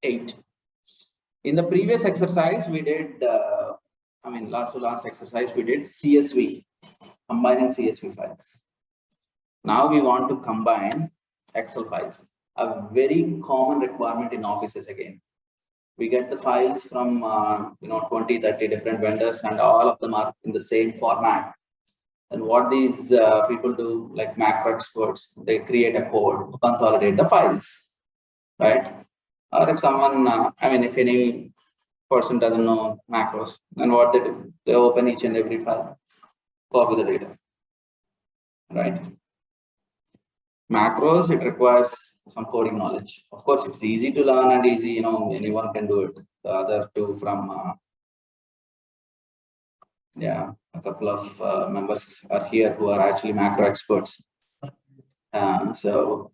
8. In the previous exercise, we did, last to last exercise, we did CSV, combining CSV files. Now we want to combine Excel files, a very common requirement in offices again. We get the files from 20, 30 different vendors, and all of them are in the same format. And what these people do, like macro experts, they create a code to consolidate the files, right? Or if someone, if any person doesn't know macros, then what they do, they open each and every file, copy the data, right? Macros, it requires some coding knowledge. Of course, it's easy to learn and easy, anyone can do it. The other two from, a couple of members are here who are actually macro experts. So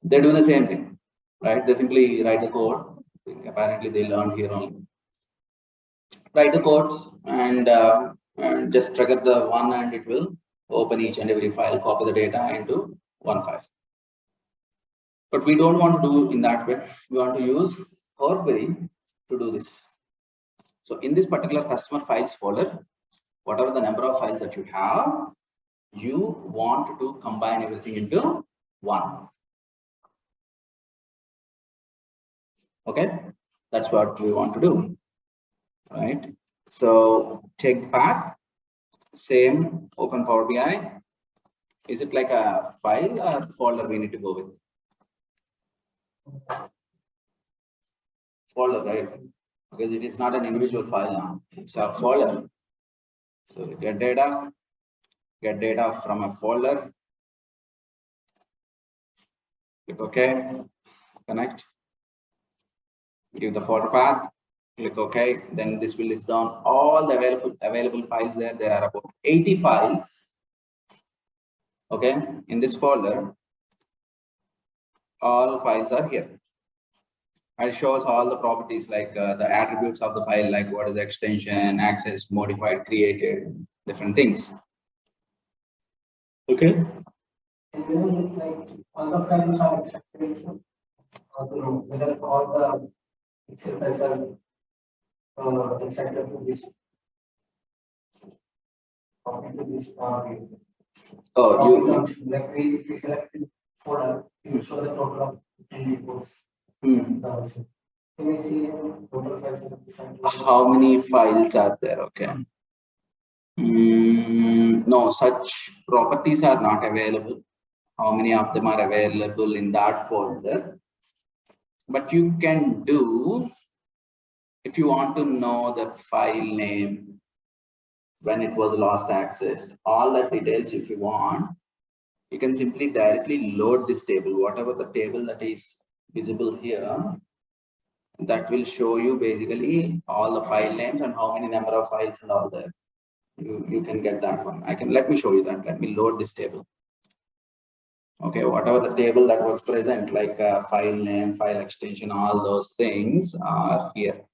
they do the same thing, right? They simply write the code. Apparently, they learned here only. Write the codes and just trigger the one, and it will open each and every file, copy the data into one file. But we don't want to do in that way. We want to use Power Query to do this. So in this particular customer files folder, whatever the number of files that you have, you want to combine everything into one. Okay, that's what we want to do, right? So take path, same, open Power BI. Is it like a file or folder we need to go with? Folder, right? Because it is not an individual file now, it's a folder. So get data from a folder. Click OK, connect, give the folder path, click OK. Then this will list down all the available files there. There are about 80 files. Okay, in this folder, all files are here. It shows all the properties like the attributes of the file, like what is the extension, access, modified, created, different things. Okay. And like all the files are extracted, whether all the Excel files are extracted to this. Like we selected folder, we show the total of 10 reports. Can we see total files? How many files are there? Okay. No, such properties are not available. How many of them are available in that folder? But you can do, if you want to know the file name, when it was last accessed, all the details, if you want, you can simply directly load this table, whatever the table that is visible here, that will show you basically all the file names and how many number of files and all that. You can get that one. Let me show you that. Let me load this table. Okay, whatever the table that was present, like file name, file extension, all those things are here.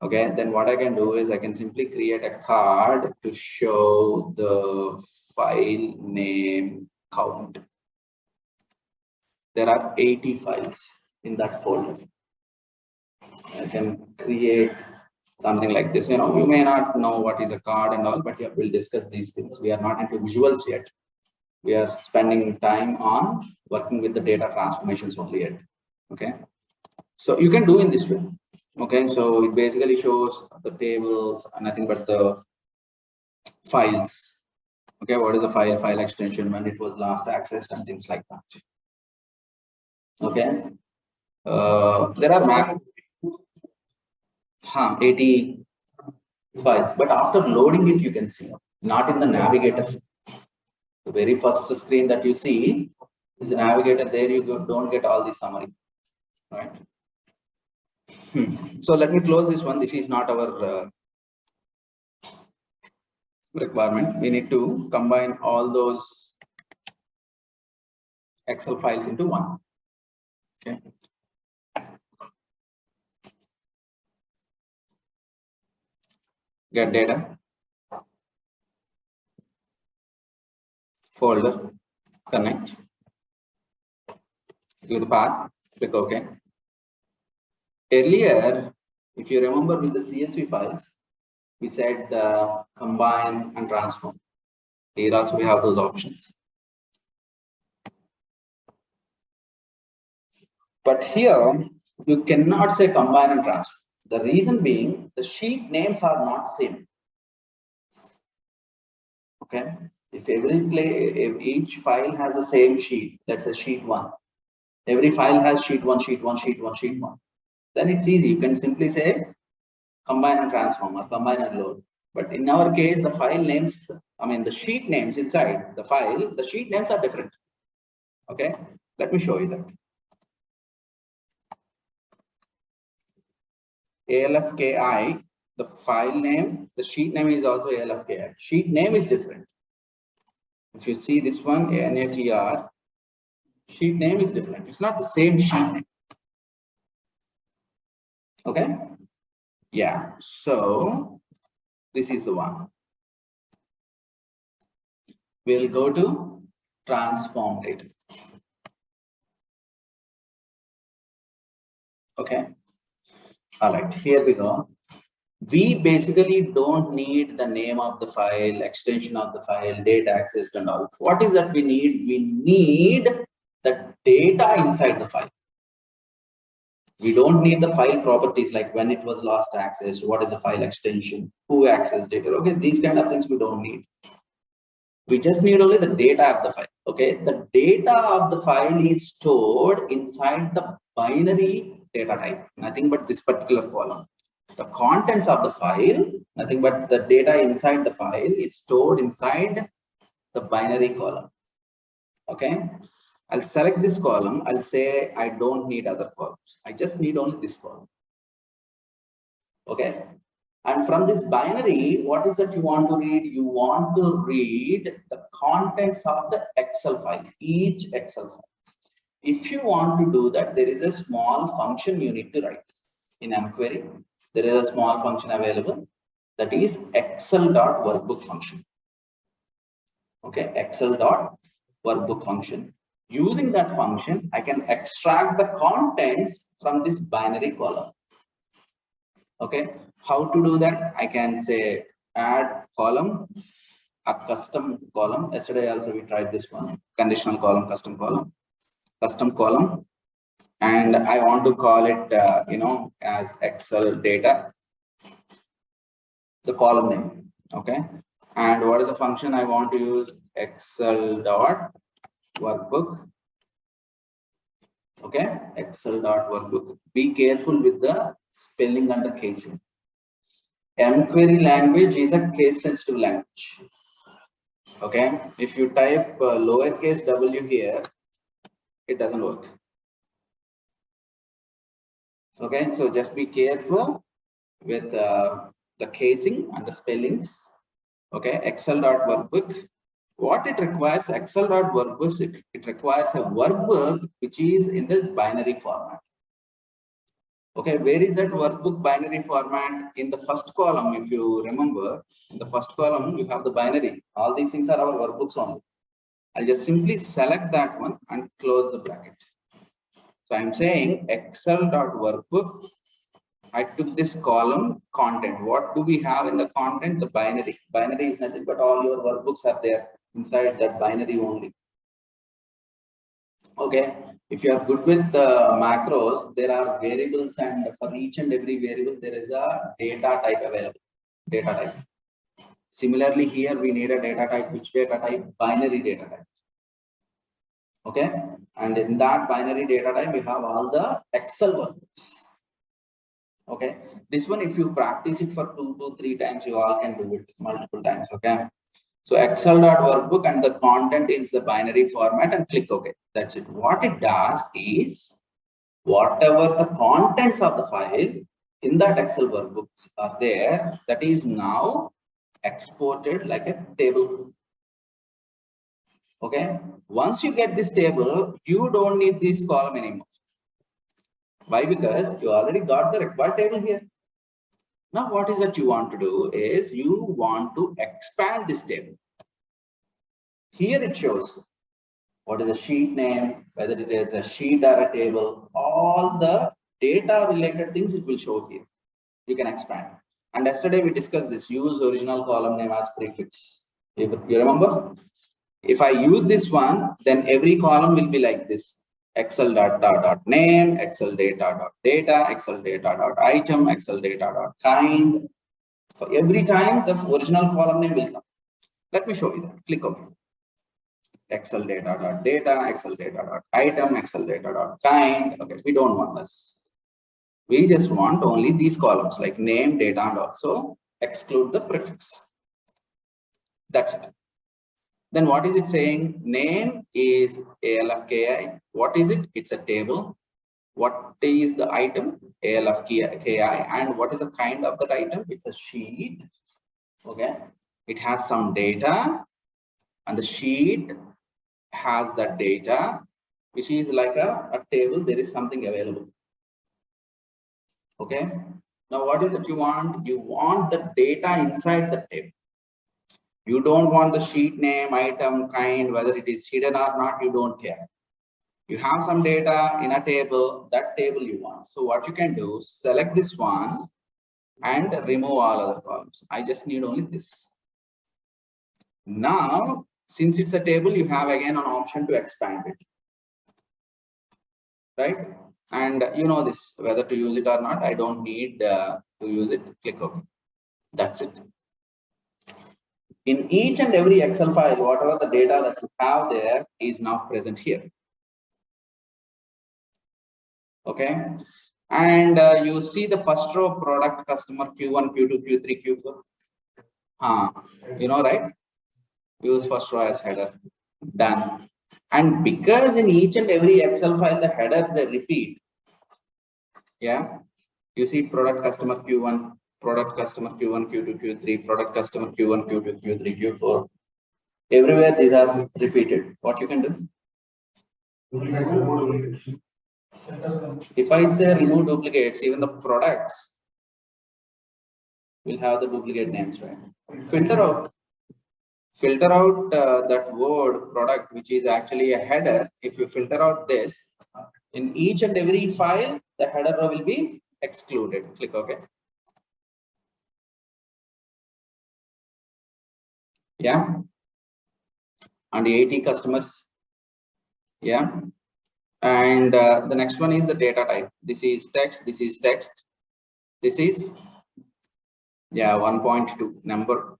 Okay, then what I can do is I can simply create a card to show the file name count. There are 80 files in that folder. I can create something like this. You may not know what is a card and all, but yeah, we'll discuss these things. We are not into visuals yet. We are spending time on working with the data transformations only yet. Okay, so you can do in this way. Okay, so it basically shows the tables and nothing but the files. Okay, what is the file extension, when it was last accessed, and things like that. Okay, there are 80 files, but after loading it, you can see, not in the navigator. The very first screen that you see is a navigator. There you don't get all the summary, right? So let me close this one. This is not our requirement. We need to combine all those Excel files into one. Okay. Get data, folder, connect, give the path, click OK. Earlier, if you remember with the CSV files, we said combine and transform. Here also we have those options. But here, you cannot say combine and transform. The reason being, the sheet names are not same. Okay, if if each file has the same sheet, let's say sheet 1. Every file has sheet 1, sheet 1, sheet 1, sheet 1. Then it's easy. You can simply say combine and transform or combine and load. But in our case, the file names, I mean, the sheet names inside the file, the sheet names are different. Okay, let me show you that. ALFKI, the file name, the sheet name is also ALFKI. Sheet name is different. If you see this one, NATR, sheet name is different. It's not the same sheet. Okay. Yeah. So this is the one. We'll go to transform data. Okay. All right. Here we go. We basically don't need the name of the file, extension of the file, data access and all. What is that we need? We need the data inside the file. We don't need the file properties like when it was last accessed, what is the file extension, who accessed it. Okay, these kind of things we don't need. We just need only the data of the file. Okay, the data of the file is stored inside the binary data type, nothing but this particular column. The contents of the file, nothing but the data inside the file is stored inside the binary column. Okay, I'll select this column. I'll say I don't need other columns. I just need only this column. Okay, and from this binary, what is that you want to read? You want to read the contents of the Excel file, each Excel file. If you want to do that, there is a small function you need to write in mQuery. There is a small function available, that is excel.workbook function. Okay, excel.workbook function. Using that function, I can extract the contents from this binary column. Okay, how to do that? I can say add column, a custom column. Yesterday also we tried this one, conditional column, custom column, and I want to call it as Excel data, the column name. Okay, and what is the function I want to use? Excel.workbook. Okay, Excel.workbook. Be careful with the spelling and the casing. mQuery language is a case sensitive language. Okay, if you type lowercase w here, it doesn't work. Okay, so just be careful with the casing and the spellings. Okay, Excel.workbook. What it requires, Excel.workbook, it requires a workbook which is in the binary format. Okay, where is that workbook binary format? In the first column, if you remember, in the first column, you have the binary. All these things are our workbooks only. I'll just simply select that one and close the bracket. So I'm saying Excel.workbook. I took this column content. What do we have in the content? The binary. Binary is nothing but all your workbooks are there inside that binary only. Okay, if you are good with the macros, there are variables, and for each and every variable there is a data type available. Data type. Similarly, here we need a data type. Which data type? Binary data type. Okay, and in that binary data type we have all the Excel workbooks. Okay, this one if you practice it for 2 to 3 times, you all can do it multiple times. Okay, so Excel.workbook and the content is the binary format, and click OK. That's it. What it does is whatever the contents of the file in that Excel workbooks are there, that is now exported like a table. Okay, once you get this table, you don't need this column anymore. Why? Because you already got the required table here. Now what is that you want to do is you want to expand this table. Here it shows what is the sheet name, whether it is a sheet or a table, all the data related things, it will show here. You can expand. And yesterday we discussed this, use original column name as prefix. If you remember, if I use this one, then every column will be like this. Excel dot name, Excel data, Excel data item, Excel data kind. So every time the original column name will come. Let me show you that. Click OK. Excel data, Excel data item, Excel data kind. Okay, we don't want this. We just want only these columns like name, data, and also exclude the prefix. That's it. Then what is it saying? Name is ALFKI. What is it? It's a table. What is the item? ALFKI. And what is the kind of that item? It's a sheet. Okay. It has some data, and the sheet has that data, which is like a table. There is something available. Okay. Now, what is it you want? You want the data inside the table. You don't want the sheet name, item, kind, whether it is hidden or not, you don't care. You have some data in a table, that table you want. So what you can do, select this one and remove all other columns. I just need only this. Now, since it's a table, you have again an option to expand it. Right? And you know this, whether to use it or not, I don't need to use it. Click OK. That's it. In each and every Excel file, whatever the data that you have there is now present here. Okay. And you see the first row, product, customer, Q1, Q2, Q3, Q4. You know, right? Use first row as header. Done. And because in each and every Excel file, the headers, they repeat. Yeah. You see product, customer, Q1, product, customer, Q1, Q2, Q3, product, customer, Q1, Q2, Q3, Q4. Everywhere these are repeated. What you can do? If I say remove duplicates, even the products will have the duplicate names, right? Filter out that word product, which is actually a header. If you filter out this, in each and every file, the header row will be excluded. Click OK. Yeah. And the 80 customers. Yeah. And the next one is the data type. This is text. This is text. This is 1.2 number.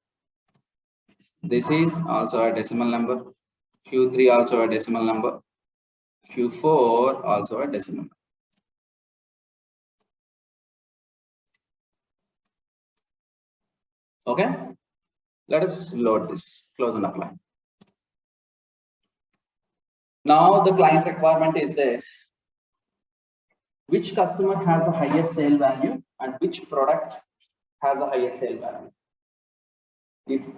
This is also a decimal number. Q3 also a decimal number. Q4 also a decimal. Okay. Let us load this. Close and apply. Now the client requirement is this. Which customer has the highest sale value and which product has the highest sale value? If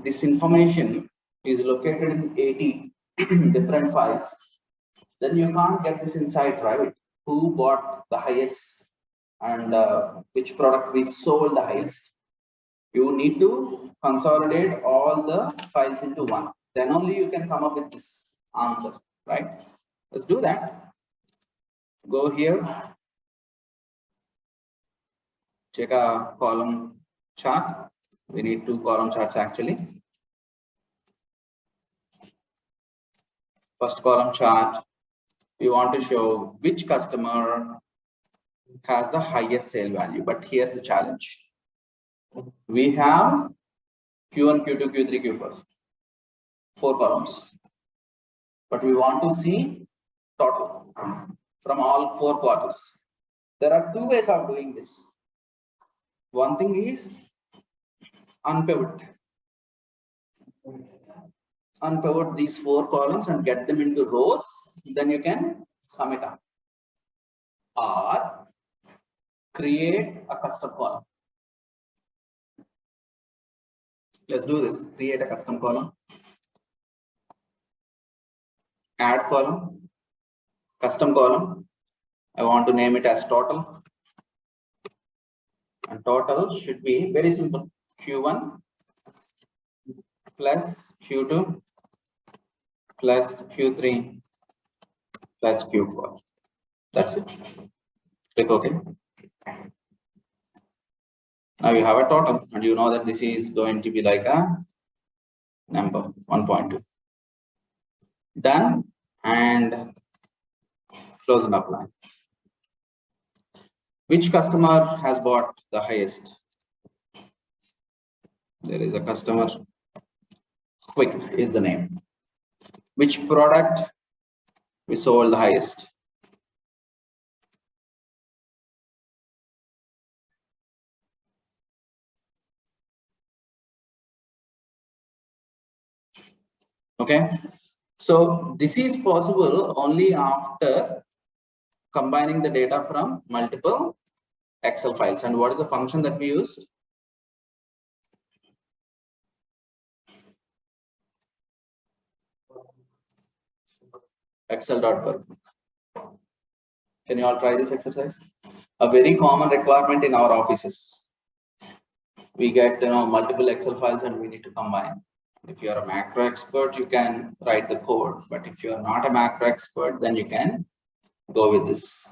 this information is located in 80 different files, then you can't get this insight, right? Who bought the highest and which product we sold the highest. You need to consolidate all the files into one. Then only you can come up with this answer, right? Let's do that. Go here. Check a column chart. We need 2 column charts actually. First column chart, we want to show which customer has the highest sale value. But here's the challenge. We have Q1, Q2, Q3, Q4. 4 columns. But we want to see total from all 4 quarters. There are 2 ways of doing this. One thing is unpivot. Unpivot these 4 columns and get them into rows. Then you can sum it up. Or create a custom column. Let's do this. Create a custom column. Add column. Custom column. I want to name it as total. And total should be very simple. Q1 plus Q2 plus Q3 plus Q4. That's it. Click OK. Now you have a total, and you know that this is going to be like a number 1.2. Done, and close and apply. Which customer has bought the highest? There is a customer. Quick is the name. Which product we sold the highest? Okay, so this is possible only after combining the data from multiple Excel files. And what is the function that we use? Excel.work. Can you all try this exercise? A very common requirement in our offices. We get multiple Excel files and we need to combine. If you are a macro expert, you can write the code. But if you are not a macro expert, then you can go with this